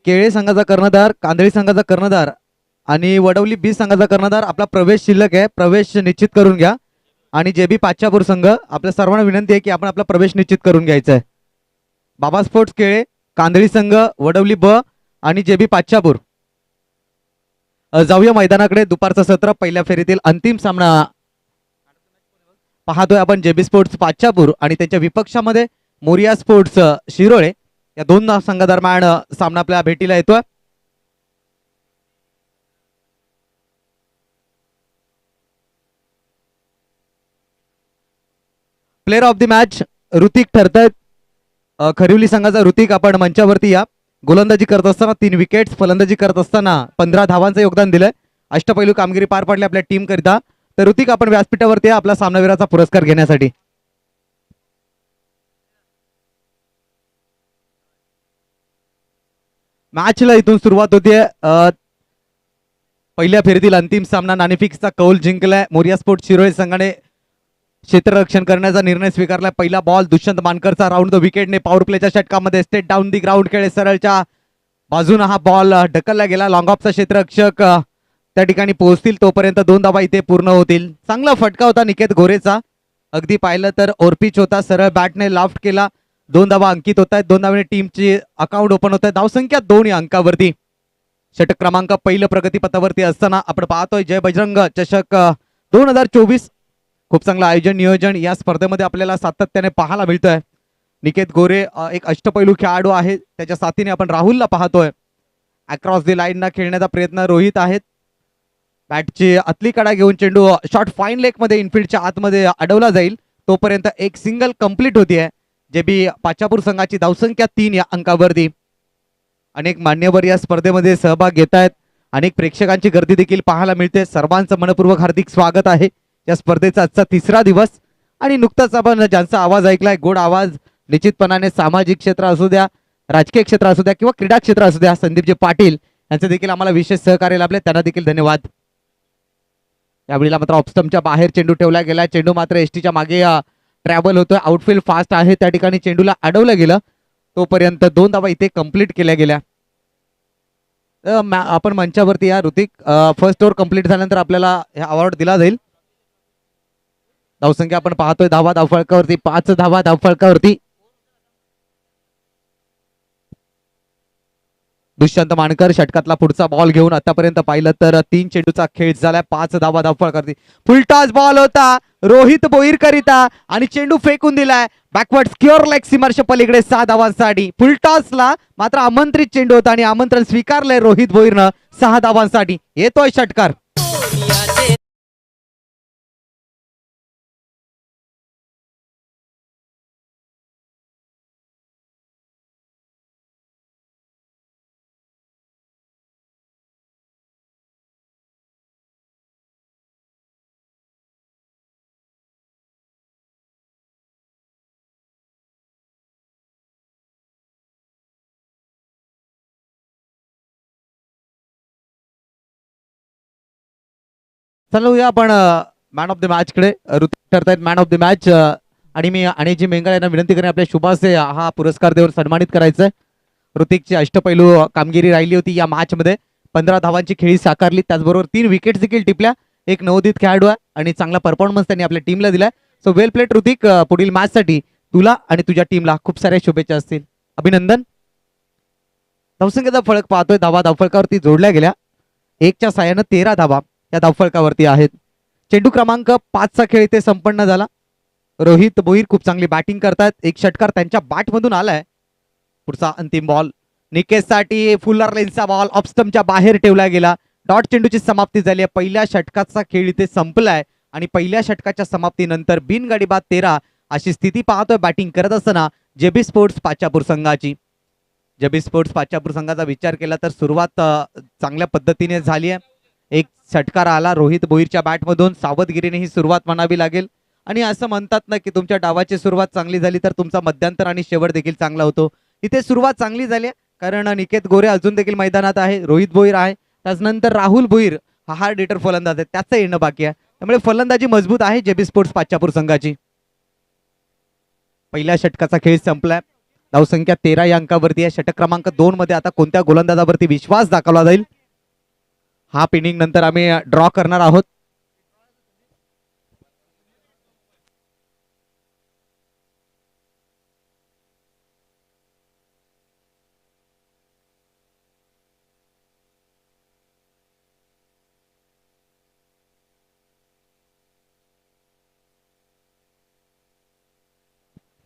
केळे संघाचा कर्णधार, कांदळी संघाचा कर्णधार आणि वडवली बी संघाचा कर्णधार आपला प्रवेश शिल्लक आहे, प्रवेश निश्चित करून घ्या. आणि जे बी पाच्यापूर संघ आपल्या सर्वांना विनंती आहे की आपण आपला प्रवेश निश्चित करून घ्यायचा आहे. बाबा स्पोर्ट्स केळे, कांदळी संघ, वडवली ब आणि जे बी पाच्यापूर. जाऊया मैदानाकडे. दुपारचं सत्र पहिल्या फेरीतील अंतिम सामना पाहतोय आपण. जेबी स्पोर्ट्स पाच्यापूर आणि त्यांच्या विपक्षामध्ये मोरिया स्पोर्ट्स शिरोळे या दोन संघादरम्यान सामना आपल्या भेटीला येतोय. Player of the match Hrithik ठरतायत. खरिवली संघाचा ऋतिक, आपण मंचावरती या. गोलंदाजी करत असताना 3 विकेट्स, फलंदाजी करत असताना 15 धावांचं योगदान दिलंय. अष्टपैलू कामगिरी पार पाडली आपल्या टीम करिता. तर ऋतिक, आपण व्यासपीठावरती या आपला सामनावीराचा पुरस्कार घेण्यासाठी. मॅचला इथून सुरुवात होतीये. पहिल्या फेरीतील अंतिम सामना नाणेफेकीचा कौल जिंकलाय. मोरिया स्पोर्ट्स शिरोळे संघाने क्षेत्ररक्षण करण्याचा निर्णय स्वीकारला. पहिला बॉल दुष्यंत मानकरचा राऊंड द विकेटने पॉवर प्लेच्या षटकामध्ये स्टेट डाऊन दी ग्राउंड खेळे सरळच्या बाजूने हा बॉल ढकलला गेला. लॉंग ऑफचा क्षेत्ररक्षक त्या ठिकाणी पोहोचतील तोपर्यंत 2 धावा इथे पूर्ण होतील. चांगला फटका होता निकेत गोरेचा. अगदी पाहिलं तर ओरपिच होता, सरळ बॅटने लाफ्ट केला. 2 धावा अंकित होत आहेत. 2 धावाने टीमची अकाउंट ओपन होत आहे. धावसंख्या 2 या अंकावरती. षटक क्रमांक पहिलं प्रगतीपथावरती असताना आपण पाहतोय जय बजरंग चषक 2024. खूप चांगलं आयोजन नियोजन या स्पर्धेमध्ये आपल्याला सातत्याने पाहायला मिळतंय. निकेत गोरे एक अष्टपैलू खेळाडू आहे, त्याच्या साथीने आपण राहुलला पाहतोय. अक्रॉस दी लाईन खेळण्याचा प्रयत्न रोहित आहेत. बॅटची आतली कडा घेऊन चेंडू शॉर्ट फाईन लेग मध्ये इनफिल्डच्या आतमध्ये अडवला जाईल. तोपर्यंत एक सिंगल कंप्लीट होतीये. जे बी पाच्यापूर संघाची धावसंख्या 3 या अंकावरती. अनेक मान्यवर या स्पर्धेमध्ये सहभाग घेत आहेत. अनेक प्रेक्षकांची गर्दी देखील पाहायला मिळते. सर्वांचं मनपूर्वक हार्दिक स्वागत आहे. या स्पर्धेचा आजचा 3रा दिवस आणि नुकताच आपण ज्यांचा आवाज ऐकलाय, गोड आवाज, निश्चितपणाने सामाजिक क्षेत्र असू द्या, राजकीय क्षेत्र असू द्या किंवा क्रीडा क्षेत्र असू द्या, संदीपजी पाटील यांचे देखील आम्हाला विशेष सहकार्य लाभले, त्यांना देखील धन्यवाद. यावेळेला मात्र ऑफस्टमच्या बाहेर चेंडू ठेवला गेला. चेंडू मात्र एसटीच्या मागे ट्रॅव्हल होतोय. आउटफील्ड फास्ट आहे, त्या ठिकाणी चेंडूला अडवलं गेलं. तोपर्यंत 2 धावा इथे कंप्लीट केल्या गेल्या. आपण मंचावरती या ऋतिक. फर्स्ट ओव्हर कंप्लीट झाल्यानंतर आपल्याला हे अवॉर्ड दिला जाईल. धावसंख्या आपण पाहतोय धावफलकावरती 5 धावा धावफलकावरती. दुष्यंत मानकर षटकातला पुढचा बॉल घेऊन आतापर्यंत पाहिलं तर 3 चेंडूचा खेळ झालाय. 5 धावा धावफलकावरती. फुलटॉस बॉल होता रोहित बोईर करिता आणि चेंडू फेकून दिलाय बॅकवर्ड स्क्युअर लेग सीमार्श पलीकडे 6 धावांसाठी. फुलटॉसला मात्र आमंत्रित चेंडू होता आणि आमंत्रण स्वीकारलंय रोहित बोईरनं 6 धावांसाठी. येतोय षटकार. चालूया आपण मॅन ऑफ द मॅच कडे. ऋतिक ठरतायत मॅन ऑफ द मॅच आणि मी अनेकजी मेंगळ यांना विनंती करेन आपल्या शुभासे हा पुरस्कार देऊन सन्मानित करायचंय. ऋतिकची अष्टपैलू कामगिरी राहिली होती या मॅच मध्ये. 15 धावांची खेळी साकारली, त्याचबरोबर 3 विकेट्स देखील टिपल्या. एक नवोदित खेळाडू आहे आणि चांगला परफॉर्मन्स त्यांनी आपल्या टीमला दिलाय. So well played Hrithik. पुढील मॅच साठी तुला आणि तुझ्या टीमला खूप साऱ्या शुभेच्छा असतील. अभिनंदन. धावसंख्येचा फळक पाहतोय. धावा धावफलकावरती जोडल्या गेल्या. 1च्या साह्यानं 13 धावा या धावफलकावरती आहेत. चेंडू क्रमांक 5चा खेळ इथे संपन्न झाला. रोहित बोईर खूप चांगली बॅटिंग करतात. एक षटकार त्यांच्या बॅटमधून आलाय. पुढचा अंतिम बॉल निकेशसाठी फुलर लेनचा बॉल ऑफस्टमच्या बाहेर ठेवला गेला. डॉट चेंडूची समाप्ती झाली आहे. पहिल्या षटकाचा खेळ इथे संपलाय आणि पहिल्या षटकाच्या समाप्तीनंतर बिनगाडी बाद 13 अशी स्थिती पाहतोय बॅटिंग करत असताना जेबी स्पोर्ट्स पाच्यापूर संघाची. जेबी स्पोर्ट्स पाच्यापूर संघाचा विचार केला तर सुरुवात चांगल्या पद्धतीने झाली आहे. एक षटकार आला रोहित बोईरच्या बॅटमधून. सावधगिरीने ही सुरुवात म्हणावी लागेल आणि असं म्हणतात ना की तुमच्या डावाची सुरुवात चांगली झाली तर तुमचा मध्यंतर आणि शेवट देखील चांगला होतो. इथे सुरुवात चांगली झाली कारण निकेत गोरे अजून देखील मैदानात आहे, रोहित बोईर आहे, त्याच्यानंतर राहुल बोईर हा हार्ड हिटर फलंदाज आहे, त्याचं येणं बाकी आहे. त्यामुळे फलंदाजी मजबूत आहे जेबी स्पोर्ट्स पाच्यापूर संघाची. पहिल्या षटकाचा खेळ संपलाय. धावसंख्या 13 या अंकावरती आहे. षटक क्रमांक 2 मध्ये आता कोणत्या गोलंदाजावरती विश्वास दाखवला जाईल, हा इनिंग नंतर आम्ही ड्रॉ करणार आहोत.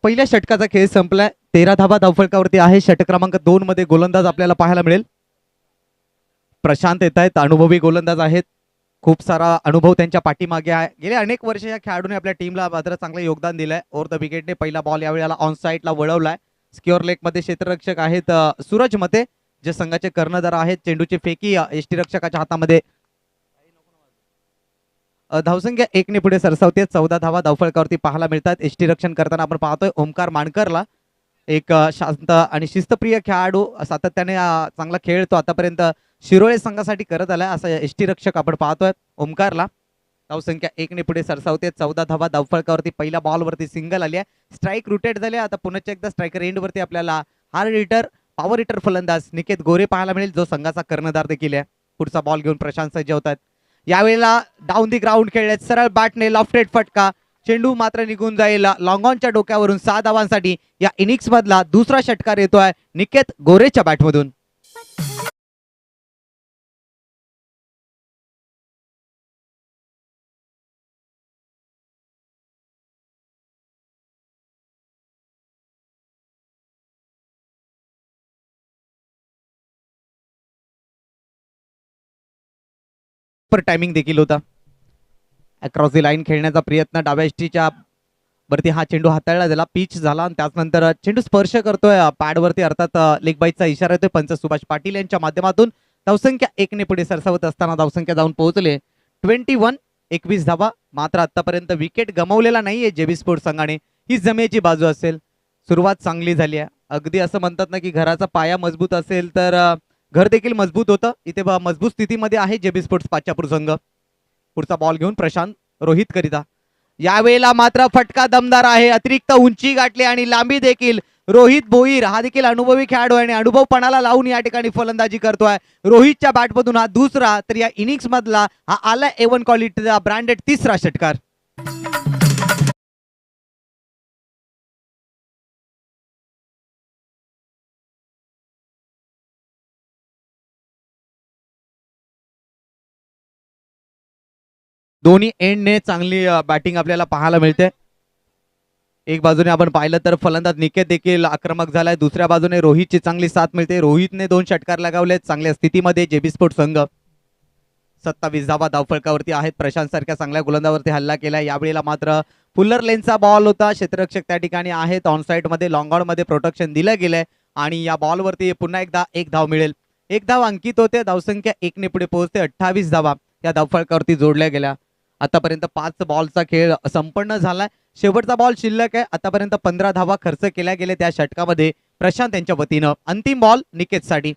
पहिल्या षटकाचा खेळ संपलाय. 13 धावा धावफलकावरती आहे. षटक क्रमांक 2 मध्ये गोलंदाज आपल्याला पाहायला मिळेल. प्रशांत येत आहेत, अनुभवी गोलंदाज आहेत. खूप सारा अनुभव त्यांच्या पाठीमागे आहे. गेले अनेक वर्ष या खेळाडूने आपल्या टीमला मात्र चांगलं योगदान दिलंय. ओव्हर द विकेटने पहिला बॉल यावेळेला ऑन साईडला वळवलाय. स्क्युअर लेग मध्ये क्षेत्ररक्षक आहेत सूरज मते, जे संघाचे कर्णधार आहेत. चेंडूची फेकी यष्टीरक्षकाच्या हातामध्ये. धावसंख्या 1 ने पुढे सरसावते. 14 धावा धावफलकावरती पाहायला मिळतात. यष्टीरक्षण करताना आपण पाहतोय ओमकार मानकरला, एक शांत आणि शिस्तप्रिय खेळाडू, सातत्याने चांगला खेळतो, आतापर्यंत शिरोळे संघासाठी करत आलाय असा यष्टीरक्षक आपण पाहतोय ओमकारला. धावसंख्या 1 ने पुढे सरसावते. 14 धावा धावफलकावरती पहिल्या बॉलवरती सिंगल आली आहे. स्ट्राईक रुटेड झाले. आता पुन्हा एकदा स्ट्रायकर एंडवरती आपल्याला हार्ड हिटर, पॉवर हिटर फलंदाज निकेत गोरे पाहायला मिळेल, जो संघाचा कर्णधार देखील आहे. पुढचा बॉल घेऊन प्रशांत सज्ज होतात. यावेळेला डाऊन दी ग्राउंड खेळले, सरळ बॅटने लॉफ्टेड फटका, चेंडू मात्र निघून जाईल लॉंग ऑनच्या डोक्यावरून. 6 धावांसाठी या इनिंग्स मधला दुसरा षटकार येतोय निकेत गोरेच्या बॅटमधून. टायमिंग देखील होता. अक्रॉस दी लाईन खेळण्याचा प्रयत्न डाव्या यष्टीच्या वरती हा चेंडू हाताळला गेला, पिच झाला आणि त्याचनंतर चेंडू स्पर्श करतोय पॅडवरती, अर्थात लेग बाईटचा इशारा येतोय पंच सुभाष पाटील यांच्या माध्यमातून. धावसंख्या 1 ने पुढे सरसावत असताना धावसंख्या जाऊन पोहोचले 21. 21 धावा. मात्र आतापर्यंत विकेट गमावलेला नाहीये जेबी स्पोर्ट्स संघाने. ही जमेची बाजू असेल. सुरुवात चांगली झाली आहे. अगदी असं म्हणतात ना की घराचा पाया मजबूत असेल तर घर देखील मजबूत होतं. इथे मजबूत स्थितीमध्ये आहे जेबी स्पोर्ट्स पाच्यापूर संघ. पुढचा बॉल घेऊन प्रशांत रोहित करिता. यावेळेला मात्र फटका दमदार आहे. अतिरिक्त उंची गाठली आणि लांबी देखील. रोहित भोईर हा देखील अनुभवी खेळाडू आहे आणि अनुभव पणाला लावून या ठिकाणी फलंदाजी करतोय. रोहितच्या बॅटमधून हा दुसरा, तर या इनिंग्स मधला हा आला A1 क्वालिटीचा ब्रँडेड तिसरा षटकार. दोन्ही एंडने चांगली बॅटिंग आपल्याला पाहायला मिळते. एक बाजूने आपण पाहिलं तर फलंदाज निकेत देखील आक्रमक झालाय, दुसऱ्या बाजूने रोहितची चांगली साथ मिळते. रोहितने 2 षटकार लगावले चांगल्या स्थितीमध्ये. जेबी स्पोर्ट्स संघ 27 धावा धावफलकावरती आहेत. प्रशांत सारख्या चांगल्या गोलंदाजावरती हल्ला केलाय. यावेळेला मात्र फुल्लर लेनचा बॉल होता. क्षेत्ररक्षक त्या ठिकाणी आहेत. ऑन साइड मध्ये लॉंग ऑन मध्ये प्रोटेक्शन दिलं गेलंय आणि या बॉलवरती पुन्हा एकदा 1 धाव मिळेल. 1 धाव अंकित होते. धावसंख्या 1 ने पुढे पोहोचते. 28 धावा या धावफलकावरती जोडल्या गेल्या. आतापर्यंत 5 बॉलचा खेळ संपन्न झालाय. शेवटचा बॉल शिल्लक आहे. आतापर्यंत 15 धावा खर्च केल्या गेले त्या षटकामध्ये प्रशांत यांच्या वतीनं. अंतिम बॉल निकेतसाठी.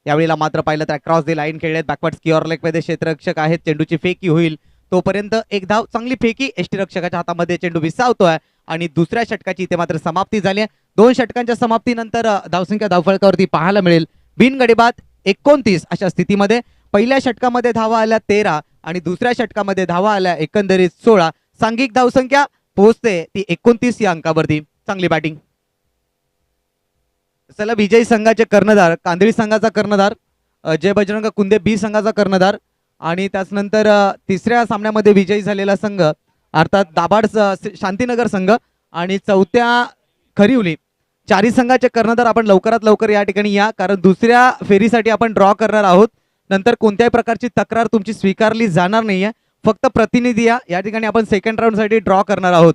यावेळेला मात्र पाहिलं तर अक्रॉस दी लाईन खेळलेत. बॅकवर्ड स्क्युअर लेग मध्ये क्षेत्ररक्षक आहेत. चेंडूची फेकी होईल तोपर्यंत 1 धाव. चांगली फेकी यष्टीरक्षकाच्या हातामध्ये. चेंडू विसावतोय आणि दुसऱ्या षटकाची इथे मात्र समाप्ती झाली आहे. 2 षटकांच्या समाप्तीनंतर धावसंख्या धावफलकावरती पाहायला मिळेल बिनगडीबाद 29 अशा स्थितीमध्ये. पहिल्या षटकामध्ये धावा आल्या 13 आणि दुसऱ्या षटकामध्ये धावा आल्या एकंदरीत 16. सांघिक धावसंख्या पोहोचते ती 29 या अंकावरती. चांगली बॅटिंग. चला, विजयी संघाचे कर्णधार कांदळी संघाचा कर्णधार जय बजरंग कुंदे बी संघाचा कर्णधार, आणि त्याचनंतर तिसऱ्या सामन्यामध्ये विजयी झालेला संघ अर्थात दाभाड शांतीनगर संघ आणि चौथ्या खरिवली. चारही संघाचे कर्णधार आपण लवकरात लवकर या ठिकाणी या, कारण दुसऱ्या फेरीसाठी आपण ड्रॉ करणार आहोत. नंतर कोणत्याही प्रकारची तक्रार तुमची स्वीकारली जाणार नाहीये. फक्त प्रतिनिधी या ठिकाणी आपण सेकंड राऊंड साठी ड्रॉ करणार आहोत.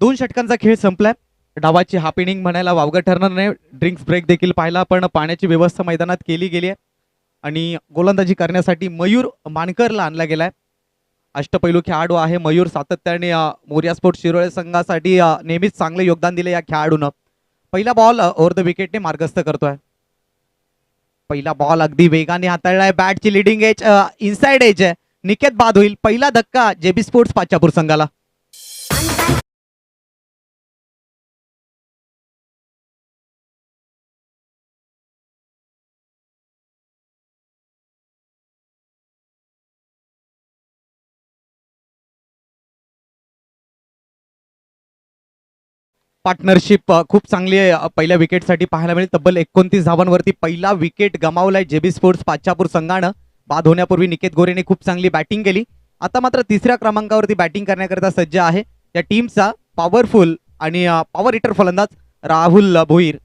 2 षटकांचा खेळ संपलाय. डावाची हाफ इनिंग म्हणायला वावगं ठरणार नाही. ड्रिंक्स ब्रेक देखील पाहिला, पण पाण्याची व्यवस्था मैदानात केली गेली आहे आणि गोलंदाजी करण्यासाठी मयूर मानकरला आणला गेलाय. अष्टपैलू खेळाडू आहे मयूर. सातत्याने मोरिया स्पोर्ट्स शिरोळे संघासाठी नेहमीच चांगले योगदान दिले या खेळाडूनं. पहिला बॉल ओव्हर द विकेटने मार्गस्थ करतोय. पहिला बॉल अगदी वेगाने हाताळलाय. बॅटची लिडिंग एज इनसाइड एज आहे. निकेत बाद होईल. पहिला धक्का जेबी स्पोर्ट्स पाचापूर संघाला. पार्टनरशिप खूप चांगली आहे पहिल्या विकेटसाठी पाहायला मिळेल. तब्बल 29 धावांवरती पहिला विकेट गमावलाय जेबी स्पोर्ट्स पाचापूर संघानं. बाद होण्यापूर्वी निकेत गोरेने खूप चांगली बॅटिंग केली. आता मात्र तिसऱ्या क्रमांकावरती बॅटिंग करण्याकरता सज्ज आहे या टीमचा पॉवरफुल आणि पॉवर हिटर फलंदाज राहुल भोईर.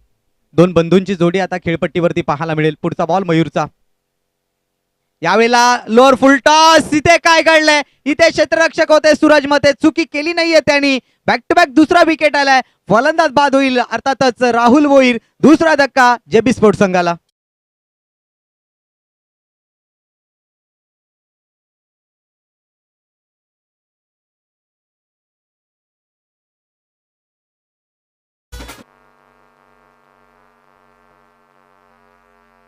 दोन बंधूंची जोडी आता खेळपट्टीवरती पाहायला मिळेल. पुढचा बॉल मयूरचा. यावेळेला लोअर फुल टॉस. इथे काय घडलंय? इथे क्षेत्ररक्षक होते सूरज मते. चुकी केली नाहीये त्यांनी. बॅक टू बॅक दुसरा विकेट आलाय. फलंदाज बाद होईल. अर्थातच राहुल भोईर. दुसरा धक्का जेबी स्पोर्ट्स संघाला.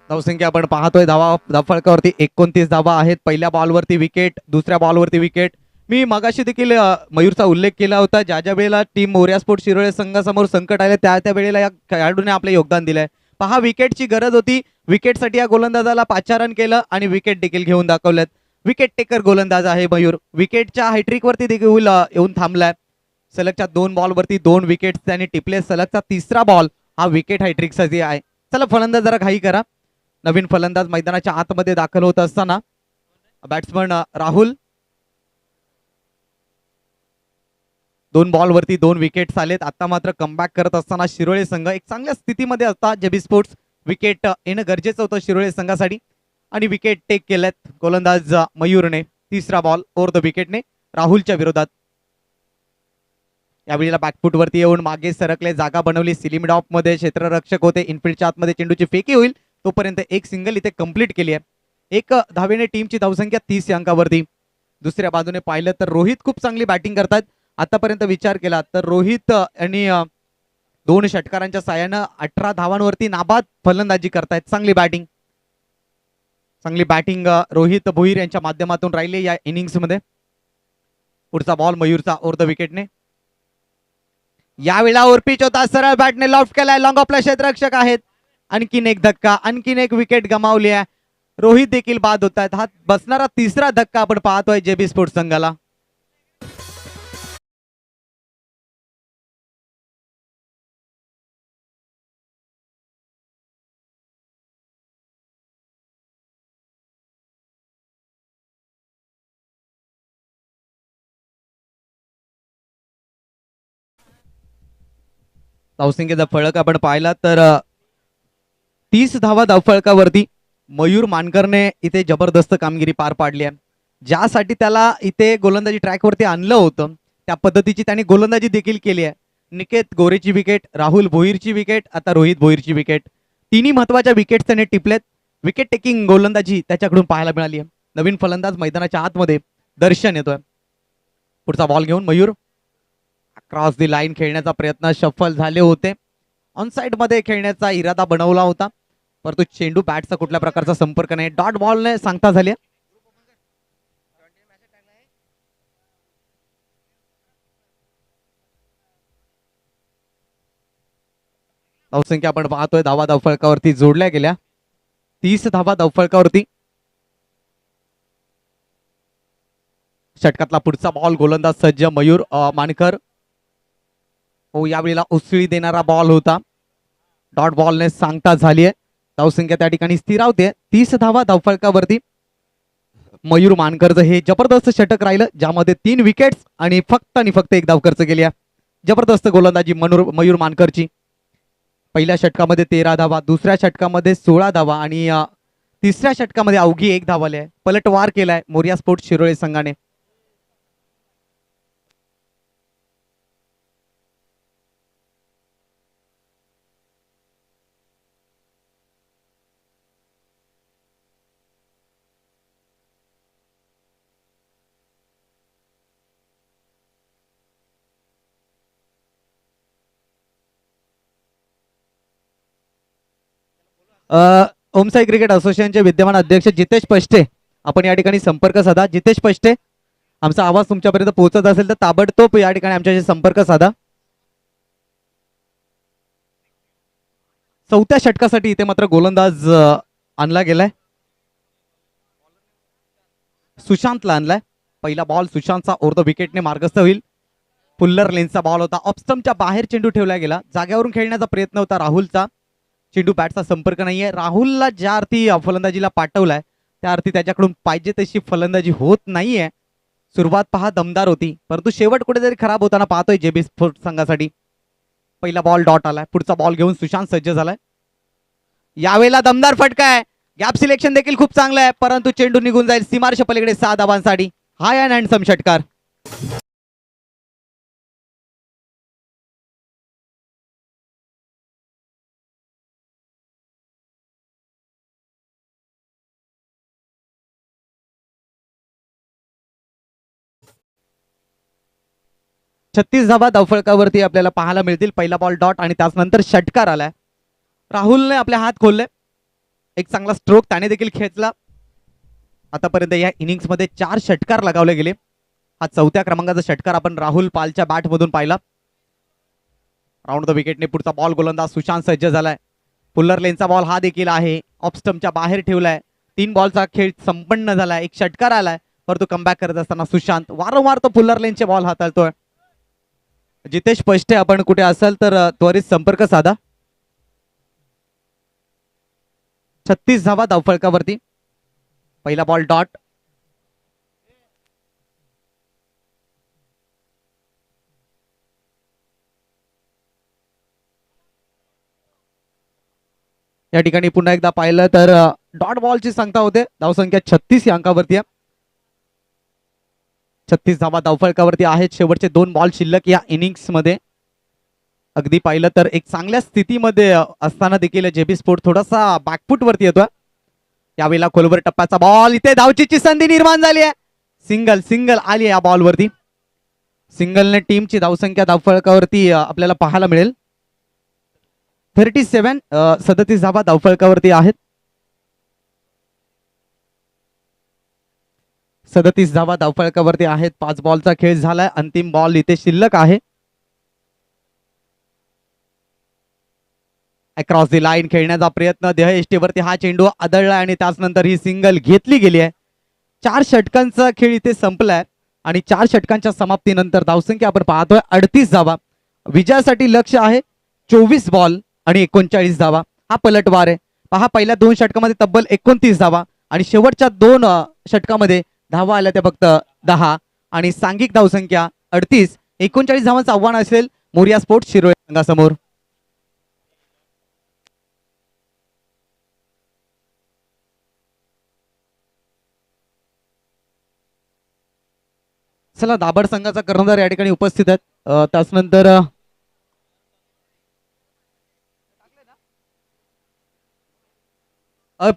धावसंख्या आपण पाहतोय धावफलकावरती 29 धावा आहेत. पहिल्या बॉलवरती विकेट, दुसऱ्या बॉलवरती विकेट. मी मगाशी देखील मयूरचा उल्लेख केला होता. ज्या ज्या वेळेला टीम मोरिया स्पोर्ट्स शिरोळे संघासमोर संकट आले त्या वेळेला या खेळाडूने आपले योगदान दिलंय. पहा, विकेटची गरज होती. विकेटसाठी या गोलंदाजाला पाचारण केलं आणि विकेट देखील घेऊन दाखवलेत. विकेट टेकर गोलंदाज आहे मयूर. विकेटच्या हायट्रिकवरती देखील येऊन थांबलाय. सलगच्या 2 बॉलवरती 2 विकेट त्याने टिपले. सलगचा तिसरा बॉल हा विकेट हायट्रिकसाठी आहे. चला, फलंदाज जरा घाई करा. नवीन फलंदाज मैदानाच्या आतमध्ये दाखल होत असताना बॅट्समन राहुल. 2 बॉलवरती 2 विकेट्स आलेत. आता मात्र कमबॅक करत असताना शिरोळे संघ एक चांगल्या स्थितीमध्ये असता जेबी स्पोर्ट्स विकेट येणं गरजेचं होतं शिरोळे संघासाठी आणि विकेट टेक केल्यात गोलंदाज मयूरने. तिसरा बॉल ओव्हर द विकेटने राहुलच्या विरोधात. यावेळेला बॅकफुट वरती येऊन मागे सरकले. जागा बनवली सिलिम डॉप मध्ये. क्षेत्ररक्षक होते. इनफिल्डच्या आतमध्ये चेंडूची फेकी होईल तोपर्यंत एक सिंगल इथे कंप्लीट केली आहे. 1 धावेने टीमची धावसंख्या 30 अंकावरती. दुसऱ्या बाजूने पाहिलं तर रोहित खूप चांगली बॅटिंग करतात. आतापर्यंत विचार केला तर रोहित आणि 2 षटकारांच्या साहाय्यानं 18 धावांवरती नाबाद फलंदाजी करतायत. चांगली बॅटिंग रोहित भोईर यांच्या माध्यमातून राहिले या इनिंग्स मध्ये. पुढचा बॉल मयूरचा ओव्हर द विकेटने. यावेळेला ओरपीच होता. सरळ बॅटने लॉफ्ट केलाय. लॉंग ऑफला क्षेत्ररक्षक आहेत. आणखीन एक धक्का. आणखीन एक विकेट गमावली आहे. रोहित देखील बाद होत आहेत. हा बसणारा तिसरा धक्का आपण पाहतोय जेबी स्पोर्ट्स संघाला. धावसंख्येचा फळक आपण पाहिला तर 30 धावा धावफळकावरती मयूर मानकरने इथे जबरदस्त कामगिरी पार पाडली आहे. ज्यासाठी त्याला इथे गोलंदाजी ट्रॅकवरती आणलं होतं त्या पद्धतीची त्यांनी गोलंदाजी देखील केली आहे. निकेत गोरेची विकेट, राहुल भोईरची विकेट, आता रोहित भोईरची विकेट. तिन्ही महत्वाच्या विकेट त्याने टिपलेत. विकेट टेकिंग गोलंदाजी त्याच्याकडून पाहायला मिळाली आहे. नवीन फलंदाज मैदानाच्या आतमध्ये दर्शन येतोय. पुढचा बॉल घेऊन मयूर. क्रॉस दी लाईन खेळण्याचा प्रयत्न सफल झाले होते. ऑन साइड मध्ये खेळण्याचा इरादा बनवला होता परंतु चेंडू बॅटचा कुठल्या प्रकारचा संपर्क नाही. डॉट बॉलने सांगता झाली. धावसंख्या आपण पाहतोय धावा धावफळकावरती जोडल्या गेल्या. 30 धावा धावफळकावरती. षटकातला पुढचा बॉल गोलंदाज सज्ज मयूर मानकर. हो, यावेळेला उसळी देणारा बॉल होता. डॉट बॉलने सांगता झाली आहे. धावसंख्या त्या ठिकाणी स्थिरावते. 30 धावा धावफळकावरती. मयूर मानकरचं हे जबरदस्त षटक राहिलं ज्यामध्ये 3 विकेट्स आणि फक्त 1 धाव खर्च केली. जबरदस्त गोलंदाजी मयूर मानकरची. पहिल्या षटकामध्ये 13 धावा, दुसऱ्या षटकामध्ये 16 धावा आणि तिसऱ्या षटकामध्ये अवघी 1 धाव आली. पलटवार केलाय मोरिया स्पोर्ट्स शिरोळे संघाने. ओमसाई क्रिकेट असोसिएशनचे विद्यमान अध्यक्ष जितेश पष्टे आपण या ठिकाणी संपर्क साधा. जितेश पष्टे, आमचा आवाज तुमच्यापर्यंत पोहोचत असेल तर ताबडतोब या ठिकाणी आमच्याशी संपर्क साधा. चौथ्या षटकासाठी इथे मात्र गोलंदाज आणला गेलाय, सुशांतला आणलाय. पहिला बॉल सुशांतचा ओव्हर द विकेटने मार्गस्थ होईल. फुल्लर लेन्सचा बॉल होता, ऑफस्टम्पच्या बाहेर चेंडू ठेवला गेला. जाग्यावरून खेळण्याचा प्रयत्न होता राहुलचा, चेंडू बॅटचा संपर्क नाहीये. राहुलला ज्या अर्थी फलंदाजीला पाठवलाय त्या अर्थी त्याच्याकडून पाहिजे तशी फलंदाजी होत नाहीये. सुरुवात पहा दमदार होती, परंतु शेवट कुठेतरी खराब होताना पाहतोय जेबी स्पोर्ट्स संघासाठी. पहिला बॉल डॉट आलाय, पुढचा बॉल घेऊन सुशांत सज्ज झालाय. यावेळेला दमदार फटका आहे, गॅप सिलेक्शन देखील खूप चांगलं आहे, परंतु चेंडू निघून जाईल सीमार्श पलीकडे 6 धावांसाठी. हाय अँड हँडसम षटकार. छत्तीस धावा धावफलकावरती आपल्याला पाहायला मिळतील. पहिला बॉल डॉट आणि त्यानंतर षटकार आलाय. राहुलने आपले हात खोलले, एक चांगला स्ट्रोक त्याने देखील खेचला. आतापर्यंत या इनिंग्स मध्ये 4 षटकार लगावले गेले. हा 4थ्या क्रमांकाचा षटकार आपण राहुल पालच्या बॅट मधून पाहिला. राऊंड द विकेटने पुढचा बॉल गोलंदाज सुशांत सज्ज झालाय. फुल्लर लेनचा बॉल हा देखील आहे, ऑफ स्टंपच्या बाहेर ठेवलाय. 3 बॉलचा खेळ संपन्न झालाय, एक षटकार आलाय, परंतु कमबॅक करत असताना सुशांत वारंवार तो फुल्लर लेनचे बॉल हाताळतोय. जितेश पष्टे आपण कुठे असाल तर त्वरित संपर्क साधा. 36 धावा धावफलकावरती. पहिला बॉल डॉट. या ठिकाणी पुन्हा एकदा पाहिलं तर डॉट बॉलची संख्या होते. धावसंख्या 36 या अंकावरती आहे. 36 धावा धावफलकावरती आहेत. शेवटचे 2 बॉल शिल्लक या इनिंग्स मध्ये. अगदी पाहिलं तर एक चांगल्या स्थितीमध्ये असताना देखील जेबी स्पोर्ट थोडासा बॅकफुट वरती येतोय. यावेळेला खोलवर टप्प्याचा बॉल, इथे धावचीची संधी निर्माण झाली आहे. सिंगल सिंगल आली या बॉल वरती. सिंगलने टीमची धावसंख्या धावफलकावरती आपल्याला पाहायला मिळेल. 37 धावा धावफलकावरती आहेत. 37 धावा धावफलकावरती आहेत. 5 बॉलचा खेळ झालाय, अंतिम बॉल इथे शिल्लक आहे. अक्रॉस द लाईन खेळण्याचा प्रयत्न, देह एष्टीवरती हा चेंडू आदळला आणि त्यानंतर ही सिंगल घेतली गेली आहे. 4 षटकांचा खेळ इथे संपलाय आणि 4 षटकांच्या समाप्तीनंतर धावसंख्या आपण पाहतोय 38 धावा. विजयासाठी लक्ष आहे 24 बॉल आणि 39 धावा. हा पलटवार आहे पहा. पहिल्या 2 षटकामध्ये तब्बल 29 धावा आणि शेवटच्या 2 षटकामध्ये धावा आल्या त्या फक्त 10 आणि सांघिक धावसंख्या 38. 39 धावांचं आव्हान असेल मोरिया स्पोर्ट्स शिरोळे संघासमोर. चला, दाभड संघाचा कर्णधार या ठिकाणी उपस्थित आहेत. त्यानंतर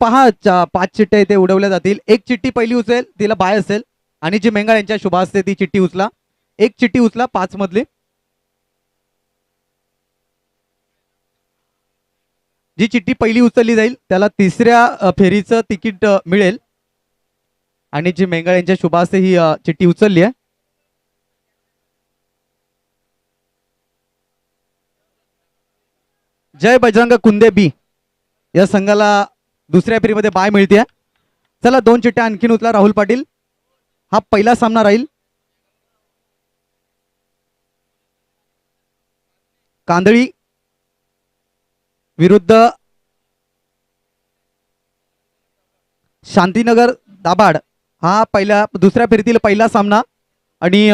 पहा 5 चिठ्ठ्या इथे उडवल्या जातील. एक चिठ्ठी पहिली उचलेल तिला बाय असेल आणि जी मेंगाळ यांच्या शुभ असते ती चिठ्ठी उचला. एक चिठ्ठी उचला 5 मधली. जी चिठ्ठी पहिली उचलली जाईल त्याला 3ऱ्या फेरीचं तिकीट मिळेल आणि जी मेंगाळ यांच्या शुभ असते ही चिठ्ठी उचलली आहे. जय बजरंग कुंदे बी या संघाला 2ऱ्या फेरीमध्ये बाय मिळते. चला, 2 चिठ्ठ्या आणखीन उचला राहुल पाटील. हा पहिला सामना राहील. कांदळी विरुद्ध शांतीनगर दाभाड हा 2ऱ्या फेरीतील पहिला सामना आणि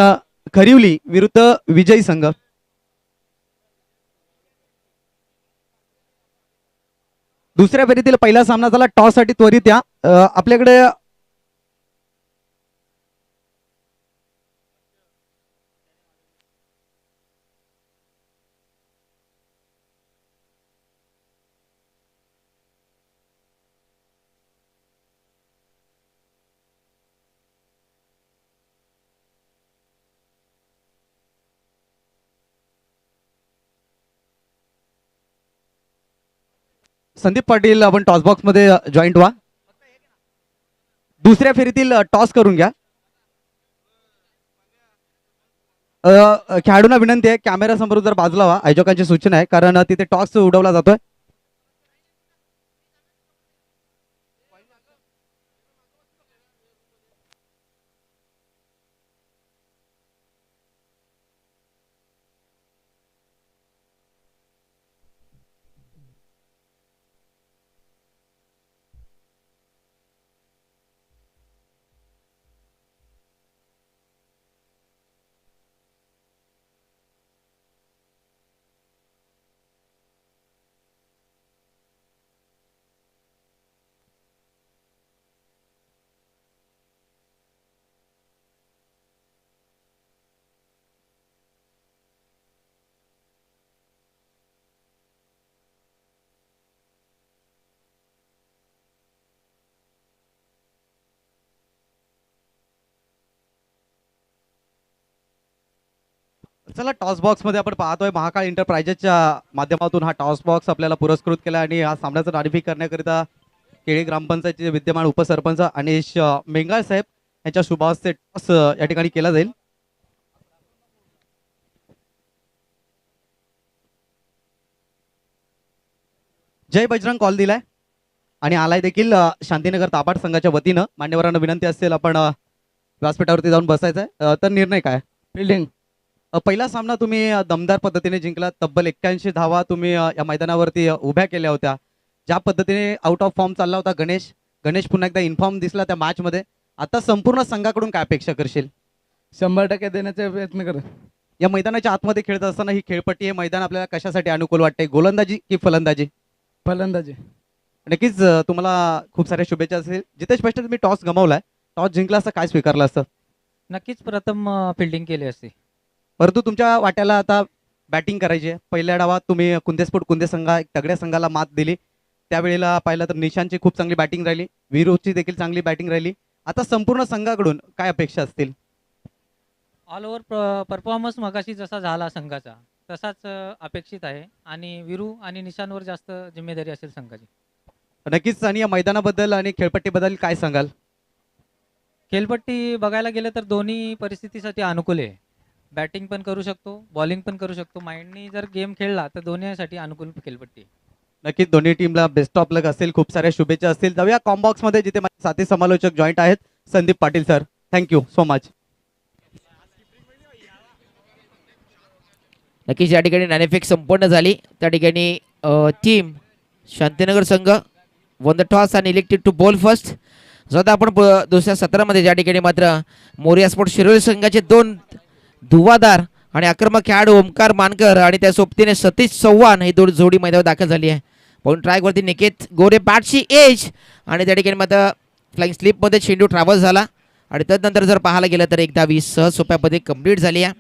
खरिवली विरुद्ध विजयी संघ. दुसऱ्या फेरीतील पहिला सामना झाला. टॉस साठी त्वरित या. आपल्याकडे संदीप पाटील आपण टॉस बॉक्स मध्ये जॉईंट व्हा. दुसऱ्या फेरीतील टॉस करून घ्या. खेळाडूंना विनंती आहे कॅमेरा समोर जर बाजूला व्हा, आयोजकांची सूचना आहे, कारण तिथे टॉस उडवला जातोय. चला, टॉस बॉक्स मध्ये आपण पाहतोय महाकाळ एंटरप्राइजेसच्या माध्यमातून हा टॉस बॉक्स आपल्याला पुरस्कृत केला आणि हा सामन्याचं नाणेफेक करण्याकरिता केळी ग्रामपंचायतीचे विद्यमान उपसरपंच अनिश मेंगाळ साहेब यांच्या शुभ हस्ते टॉस या ठिकाणी केला जाईल. जय बजरंग कॉल दिलाय आणि आलाय देखील शांतीनगर ताबाड संघाच्या वतीनं. मान्यवरांना विनंती असेल आपण व्यासपीठावरती जाऊन बसायचं आहे. तर निर्णय काय? फिल्डिंग. पहिला सामना तुम्ही दमदार पद्धतीने जिंकला. तब्बल 81 धावा तुम्ही या मैदानावरती उभ्या केल्या होत्या. ज्या पद्धतीने आउट ऑफ फॉर्म चालला होता गणेश पुन्हा एकदा इन्फॉर्म दिसला त्या मॅच मध्ये. आता संपूर्ण संघाकडून काय अपेक्षा करशील? 100% देण्याचा प्रयत्न कर. या मैदानाच्या आतमध्ये खेळत असताना ही खेळपट्टी, हे मैदान आपल्याला कशासाठी अनुकूल वाटते? गोलंदाजी की फलंदाजी? फलंदाजी. नक्कीच तुम्हाला खूप साऱ्या शुभेच्छा असेल. जितेश पाटील, तुम्ही टॉस गमावलाय, टॉस जिंकला असं काय स्वीकारलं असतं? नक्कीच प्रथम फिल्डिंग केली असती. परंतु तुमच्या वाट्याला आता बॅटिंग करायची आहे. पहिल्या डावात तुम्ही कुंदे संघा तगड्या संघाला मात दिली. त्यावेळेला पाहिलं तर निशांची खूप चांगली बॅटिंग राहिली, वीरूची देखील चांगली बॅटिंग राहिली. आता संपूर्ण संघाकडून काय अपेक्षा असतील? ऑल ओव्हर परफॉर्मन्स मगाशी जसा झाला संघाचा तसाच अपेक्षित आहे आणि वीरू आणि निशांवर जास्त जिम्मेदारी असेल संघाची. नक्कीच. आणि या मैदानाबद्दल आणि खेळपट्टीबद्दल काय सांगाल? खेळपट्टी बघायला गेलं तर दोन्ही परिस्थितीसाठी अनुकूल आहे. बॅटिंग पण करू शकतो, बॉलिंग पण करू शकतो. माइंडनी जर गेम खेळला तर दोन्हीसाठी अनुकूल खेळपट्टी. नक्कीच दोन्ही टीमला बेस्ट ऑफ लक असेल, खूप साऱ्या शुभेच्छा असतील. जाऊया कॉम्बॉक्स मध्ये, जिथे माझे साथी समालोचक जॉईंट आहेत. Sandeep Patil sir, thank you so much. नक्कीच या ठिकाणी नाणेफेक संपन्न झाली. त्या ठिकाणी टीम शांतीनगर संघ वन द टॉस आणि इलेक्टेड टू बॉल फर्स्ट. जो आता आपण दुसऱ्या सत्रामध्ये ज्या ठिकाणी मात्र मोरिया स्पोर्ट शिरोली संघाचे 2 धुवादार आणि आक्रमक खेळाडू ओमकार मानकर आणि त्या सोबतीने सतीश चव्हाण ही जोडी मैदानावर दाखल झाली आहे. पॉईंट ट्रॅकवरती निकेत गोरे बॅटची एज आणि त्या ठिकाणी मात्र फ्लाइंग स्लिपमध्ये चेंडू ट्रॅव्हल झाला आणि त्यानंतर जर पाहायला गेलं तर 10-20 सहज सोप्या पद्धतीने कंप्लीट झाली आहे.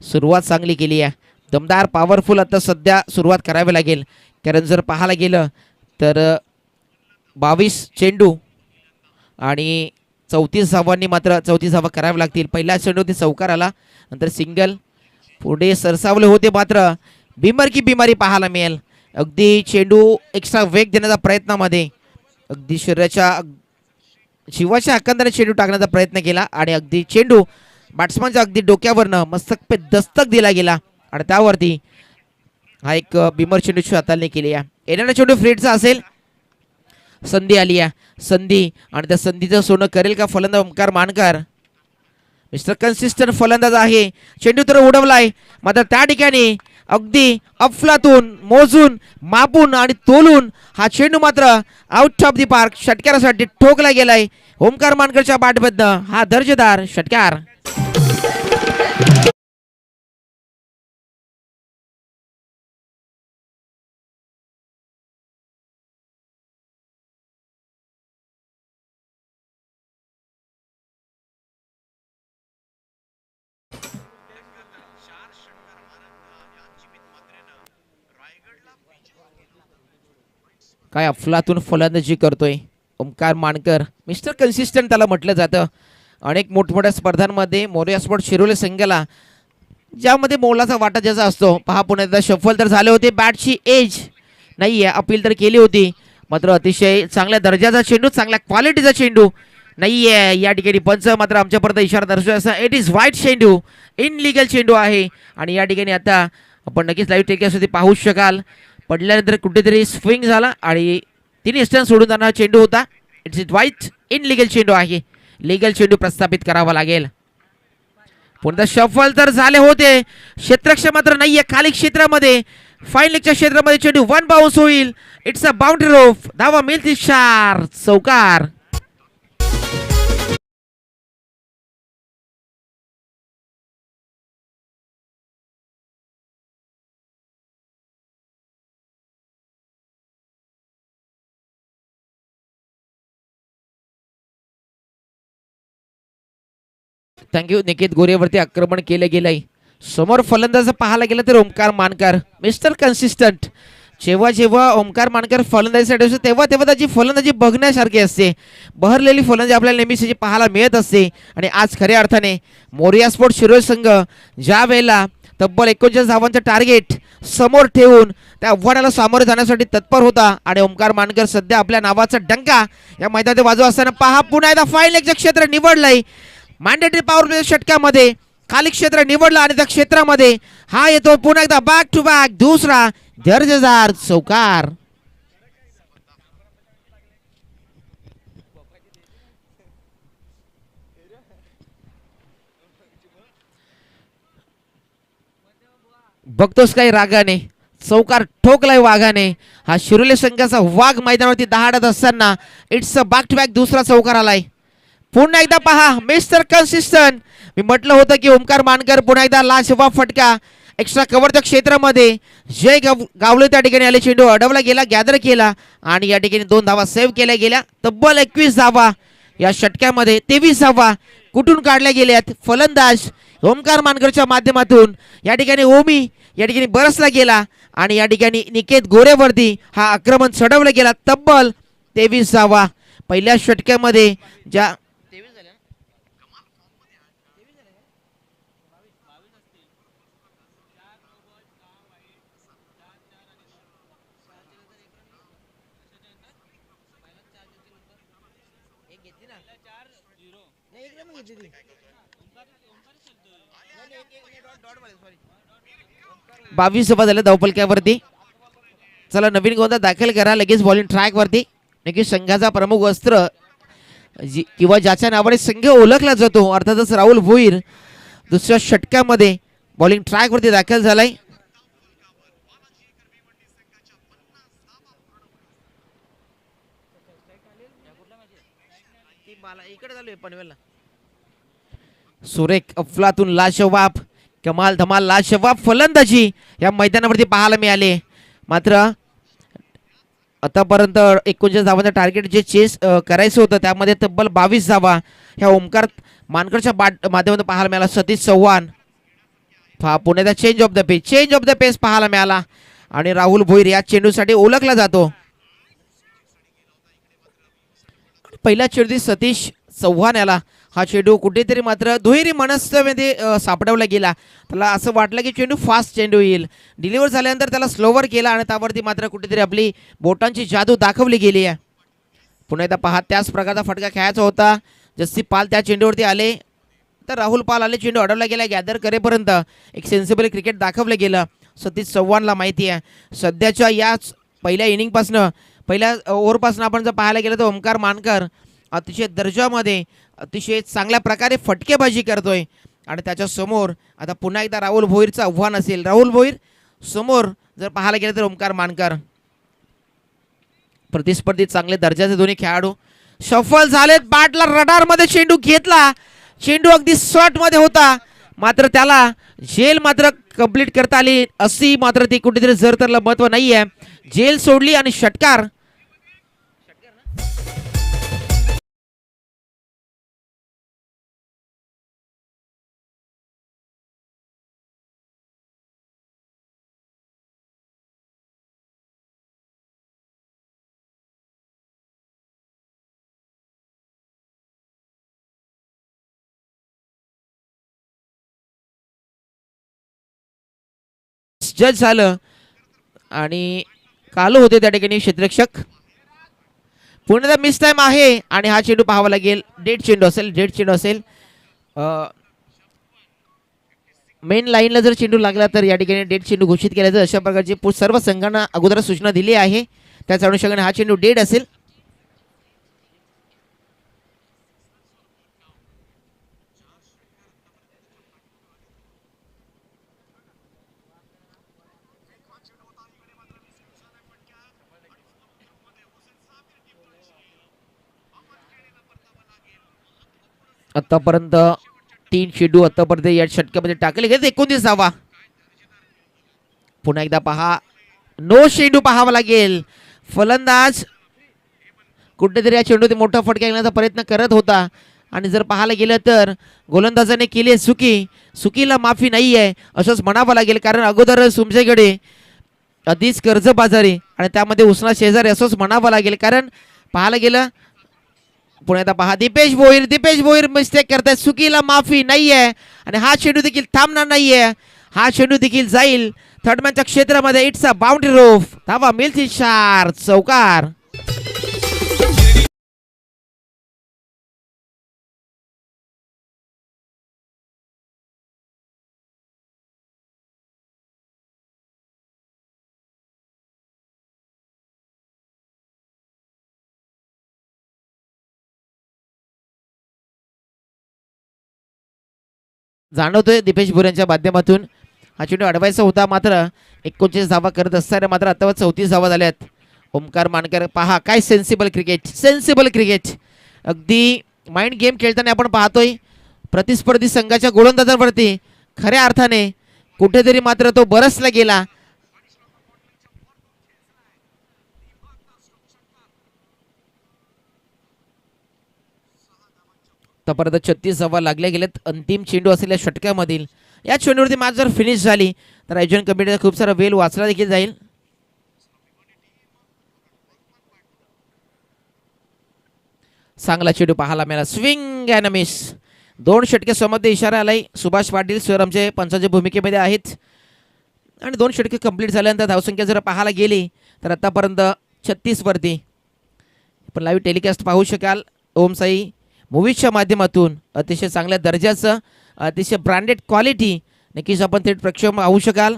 सुरुवात चांगली केली आहे, दमदार पॉवरफुल आता सध्या सुरुवात करावी लागेल. कारण जर पाहायला गेलं तर 22 चेंडू आणि 34 धावांनी मात्र 34 धावा कराव्या लागतील. पहिला चेंडू ते चौकार आला, नंतर सिंगल पुढे सरसावले होते, मात्र बिमर की बिमारी पाहायला मिळेल. अगदी चेंडू एक्स्ट्रा वेग देण्याचा प्रयत्नामध्ये अगदी शरीराच्या जीवाच्या हक्कांताने चेंडू टाकण्याचा प्रयत्न केला आणि अगदी चेंडू बॅट्समनच्या अगदी डोक्यावरनं मस्तक पे दस्तक दिला गेला आणि त्यावरती हा एक बिमर चेंडूची हाताळणी केली आहे. येणारा चेंडू फ्रेडचा असेल. संधी आली आहे, संधी आणि त्या संधीचं सोनं करेल का फलंदाज ओमकार मानकर? मिस्टर कन्सिस्टंट फलंदाज आहे. चेंडू तर उडवलाय, मात्र त्या ठिकाणी अगदी अफलातून मोजून मापून आणि तोलून हा चेंडू मात्र आउट ऑफ दी पार्क षटकारासाठी ठोकला गेलाय. ओमकार मानकरच्या बॅटमधनं हा दर्जेदार षटकार. काय अफलातून फलंदाजी करतोय ओमकार मानकर. मिस्टर कन्सिस्टंट त्याला म्हटलं जातं. अनेक मोठमोठ्या स्पर्धांमध्ये मोरिया स्पोर्ट शिरोली संघाला ज्यामध्ये मोलाचा वाटा ज्याचा असतो. पहा पुन्हा एकदा शफल तर झाले होते. बॅटची एज नाही आहे, अपील तर केली होती, मात्र अतिशय चांगल्या दर्जाचा चेंडू, चांगल्या क्वालिटीचा चेंडू नाही आहे. या ठिकाणी पंच मात्र आमच्यापर्यंत इशारा दर्शवतो असा इट इज व्हाईट चेंडू, इनलिगल चेंडू आहे. आणि या ठिकाणी आता आपण नक्कीच लाईव्ह टेलिकास्ट पाहू शकाल. पडल्यानंतर कुठेतरी स्विंग झाला आणि तिन्ही स्टन सोडून जाणारा चेंडू होता. इट्स इट व्हाईट इनलिगल चेंडू आहे. लिगल चेंडू प्रस्थापित करावा लागेल. पुन्हा शफल तर झाले होते. क्षेत्ररक्षण मात्र नाहीये खाली क्षेत्रामध्ये. फाईन लेगच्या क्षेत्रामध्ये चेंडू वन बाउन्स होईल. It's a boundary rope. धावा मिळतील 4 चौकार. थँक्यू. निकेत गोरेवरती आक्रमण केलं गेलंय. समोर फलंदाज पाहायला गेलं तर ओमकार मानकर मिस्टर कन्सिस्टंट. जेव्हा जेव्हा ओमकार मानकर फलंदाजीसाठी असतो तेव्हा तेव्हा त्याची फलंदाजी बघण्यासारखी असते. बहरलेली फलंदाजी आपल्याला नेहमीच पाहायला मिळत असते. आणि आज खऱ्या अर्थाने मोरिया स्पोर्ट्स शिरोळ संघ ज्या वेळेला तब्बल 39 धावांचं टार्गेट समोर ठेवून त्या आव्हानाला सामोरे जाण्यासाठी तत्पर होता. आणि ओमकार मानकर सध्या आपल्या नावाचा डंका या मैदानात वाजव असताना पहा पुन्हा एकदा फाईन लेगचं क्षेत्र निवडलंय. मॅन्डेटरी पॉवर प्ले षटकामध्ये खाली क्षेत्र निवडलं आणि त्या क्षेत्रामध्ये हा येतो पुन्हा एकदा बॅक टू बॅक दुसरा दर्जेदार चौकार. बघतोस काही रागाने चौकार ठोकलाय वाघाने. हा शिरोली संघाचा वाघ मैदानावरती दहाडत असताना it's a back to back दुसरा चौकार आलाय. पुन्हा एकदा पहा मिस्टर कन्सिस्टंट. मी म्हटलं होतं की ओमकार मानकर पुन्हा एकदा लाजवाब फटका एक्स्ट्रा कव्हरच्या क्षेत्रामध्ये जय गावले त्या ठिकाणी आले. चेंडू अडवला गेला, गॅदर केला आणि या ठिकाणी 2 धावा सेव्ह केल्या गेल्या. तब्बल 21 धावा या षटक्यामध्ये. 23 धावा कुठून काढल्या गेल्यात. फलंदाज ओमकार मानकरच्या माध्यमातून या ठिकाणी ओमी या ठिकाणी बरसला गेला आणि या ठिकाणी निकेत गोरेवरती हा आक्रमण चढवला गेला. तब्बल 23 धावा पहिल्या षटक्यामध्ये. ज्या बावीस धावा झाल्या धावपलक्यावरती. चला नवीन गोंदा दाखल करा लगेच बॉलिंग ट्रॅक वरती. नक्की संघाचा प्रमुख अस्त्र किंवा ज्याच्या नावाने संघ ओळखला जातो अर्थातच राहुल भोईर दुसऱ्या षटकामध्ये बॉलिंग ट्रॅक वरती दाखल झालाय. सुरेख अफलातून लाजवाब कमाल धमाल लाजवाब फलंदाजी या मैदानावरती पाहायला मिळाले. मात्र आतापर्यंत 39 धावांचं टार्गेट जे चेस करायचं होतं त्यामध्ये तब्बल 22 धावा ह्या ओमकार मानकरच्या माध्यमातून पाहायला मिळाला. सतीश चव्हाण पुण्याचा चेंज ऑफ द पेस पाहायला मिळाला आणि राहुल भोईर या चेंडूसाठी ओळखला जातो. पहिला चेंडू सतीश चव्हाण याला हा चेंडू कुठेतरी मात्र दुहेरी मनस्थितीमध्ये सापडवला गेला. त्याला असं वाटलं की चेंडू फास्ट चेंडू येईल. डिलिव्हर झाल्यानंतर त्याला स्लोवर केला आणि त्यावरती मात्र कुठेतरी आपली बोटांची जादू दाखवली गेली आहे. पुन्हा एकदा पहा त्याच प्रकारचा फटका खेळायचा होता. जस्सी पाल त्या चेंडूवरती आले तर राहुल पाल आले. चेंडू अडवला गेला. गॅदर करेपर्यंत एक सेन्सिबल क्रिकेट दाखवलं गेलं. सतीश चव्हाणला माहिती आहे सध्याच्या याच पहिल्या इनिंगपासनं पहिल्या ओव्हरपासून आपण जर पाहायला गेलं तर ओमकार मानकर अतिशय दर्जामध्ये अतिशय चांगल्या प्रकारे फटकेबाजी करतोय. आणि त्याच्या समोर आता पुन्हा एकदा राहुल भोईरचं आव्हान असेल. राहुल भोईर समोर जर पाहायला गेलं तर ओमकार मानकर. प्रतिस्पर्धी चांगले दर्जाचे दोन्ही खेळाडू सफल झालेत. बॅटला रडारमध्ये चेंडू घेतला. चेंडू अगदी शॉर्टमध्ये होता मात्र त्याला झेल मात्र कंप्लीट करता आली अशी मात्र ती कुठेतरी जर तरला महत्व नाही आहे. झेल सोडली आणि षटकार जज झालं आणि कालू होते त्या ठिकाणी क्षेत्ररक्षक. पुन्हा मिस टाइम आहे आणि हा चेंडू पाहावा लागेल. डेड चेंडू असेल. मेन लाईनला जर चेंडू लागला तर या ठिकाणी डेड चेंडू घोषित केला जाईल. अशा प्रकारची सर्व संघांना अगोदर सूचना दिली आहे. त्याच अनुषंगाने हा चेंडू डेड असेल. आतापर्यंत 3 चेंडू आतापर्यंत या षटकामध्ये टाकले गेले. 29 धावा. पुन्हा एकदा पहा, नो चेंडू पाहावा लागेल. फलंदाज कुठेतरी या चेंडू मोठा फटका घेण्याचा प्रयत्न करत होता आणि जर पाहायला गेलं तर गोलंदाजाने केली चुकीला माफी नाही आहे असंच म्हणावं लागेल. कारण अगोदरच तुमच्याकडे आधीच कर्जबाजारी आणि त्यामध्ये उसना शेजारी असंच म्हणावं लागेल. कारण पाहायला गेलं पुन्हा एकदा पहा, दीपेश भोईर मिस्टेक करतायत. चुकीला माफी नाही आहे आणि हा चेंडू देखील थांबणार नाहीये. हा चेंडू देखील जाईल थर्डमॅनच्या क्षेत्रामध्ये. It's a boundary rope. धावा मिळतील 4. चौकार. जाणवतोय दीपेश भोईर यांच्या माध्यमातून हा चेंडू अडवायचा होता. मात्र 39 धावा करत असताना मात्र आता 34 धावा झाल्यात. ओमकार मानकर पहा, काय सेन्सिबल क्रिकेट. अगदी माइंड गेम खेळताना आपण पाहतोय प्रतिस्पर्धी संघाच्या गोलंदाजांवरती खऱ्या अर्थाने कुठेतरी मात्र तो बरसला गेला. आतापर्यंत 36 धावा लागल्या गेल्यात अंतिम चेंडू असलेल्या षटकामधील. या चेंडूवरती मॅच जर फिनिश झाली तर आयोजन कमिटीचा खूप सारा वेळ वाचला देखील जाईल. चांगला चेंडू पाहायला मिळाला. Swing and miss. 2 षटके समोर इशारा आलाय. सुभाष पाटील सर आमचे पंचाच्या भूमिकेमध्ये आहेत आणि 2 षटके कंप्लीट झाल्यानंतर धावसंख्या जर पाहायला गेली तर आतापर्यंत 36 वरती. पण लाईव्ह टेलिकास्ट पाहू शकाल ओम साई मूवीजच्या माध्यमातून. अतिशय चांगल्या दर्जाचं, अतिशय ब्रँडेड क्वालिटी नक्कीच आपण थेट प्रक्षेपण पाहू शकाल.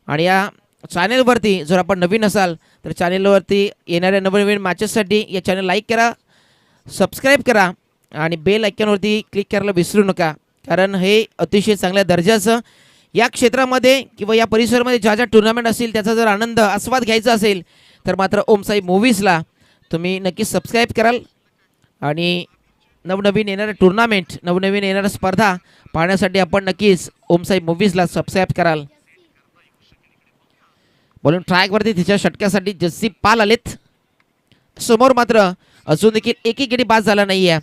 आणि या चॅनेलवरती जर आपण नवीन असाल तर चॅनेलवरती येणाऱ्या नवनवीन मॅचेससाठी या चॅनल लाईक करा, सबस्क्राईब करा आणि बेल आयकॉनवरती क्लिक करायला विसरू नका. कारण हे अतिशय चांगल्या दर्जाचं या क्षेत्रामध्ये किंवा या परिसरामध्ये ज्या टुर्नामेंट असतील त्याचा जर आनंद आस्वाद घ्यायचा असेल तर मात्र ओम साई मूवीजला तुम्ही नक्कीच सबस्क्राईब कराल. आणि नवनवीन येणाऱ्या टुर्नामेंट, नवनवीन येणाऱ्या स्पर्धा पाहण्यासाठी आपण नक्कीच ओम साई मूवीजला सबस्क्राईब कराल. बॉलिंग ट्रॅकवरती तिच्या षटक्यासाठी जस्सी पाल आलेत. समोर मात्र अजून देखील एकही गडी बाद झाला नाही आहे.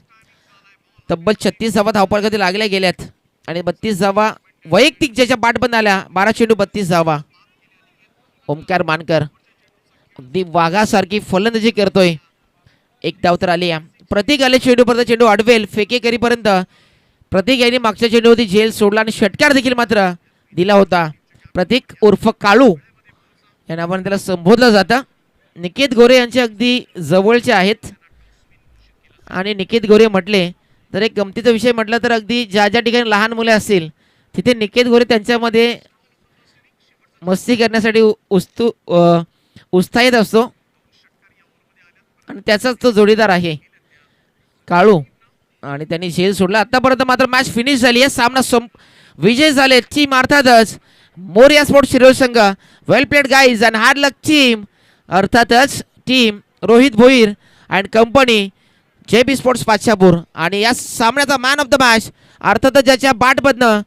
तब्बल 36 धावा धावपळामध्ये लागल्या गेल्यात आणि 32 धावा वैयक्तिक ज्याच्या पाठबंद आल्या. 12 चेंडू 32 धावा. ओमकार मानकर अगदी वाघासारखी फलंदाजी करतोय. 1 धाव तर आली आहे. प्रतीक आले चेंडूपर्यंत. चेंडू अडवेल फेके करीपर्यंत प्रतीक यांनी मागच्या चेंडूवरती झेल सोडला आणि षटकार देखील मात्र दिला होता. प्रतीक उर्फ काळू या नावाने त्याला संबोधलं जातं. निकेत गोरे यांचे अगदी जवळचे आहेत आणि निकेत गोरे म्हटले तर एक गमतीचा विषय म्हटलं तर अगदी ज्या ज्या ठिकाणी लहान मुले असतील तिथे निकेत गोरे त्यांच्यामध्ये मस्ती करण्यासाठी उत्साहित असतो आणि त्याचाच तो जोडीदार आहे काळू. आणि त्यांनी झेल सोडला. आतापर्यंत मात्र मॅच फिनिश झाली आहे. सामना विजय झाले टीम अर्थातच मोरिया स्पोर्ट्स शिरोळ संघ. Well played guys and hard luck team. अर्थातच team Rohit Bhoir and company JB sports Pachshapur. आणि या सामन्याचा मॅन ऑफ द मॅच अर्थातच ज्याच्या बॅटमधनं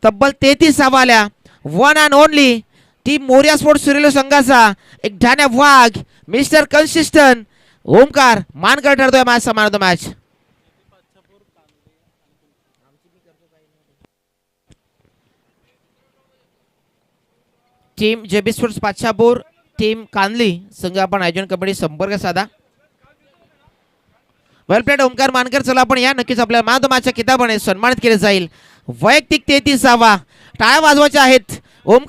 तब्बल 33 धावा आल्या, one and only team Moriya sports Shirol संघाचा एक ढाण्या वाघ मिस्टर कन्सिस्टंट ओमकार मानकर ठरतोय मॅचचा man of the match. Team JB sports Pachshapur, team Kanli संघ आपण आयोजन कमिटी संपर्क साधा. Well played Omkar Mankar. चला आपण या नक्कीच आपल्या मॅन ऑफ द मॅचच्या किताबाने सन्मानित केले जाईल. वैयक्तिक 33 धावा टाळ्या वाजवायच्या आहेत. ओमकार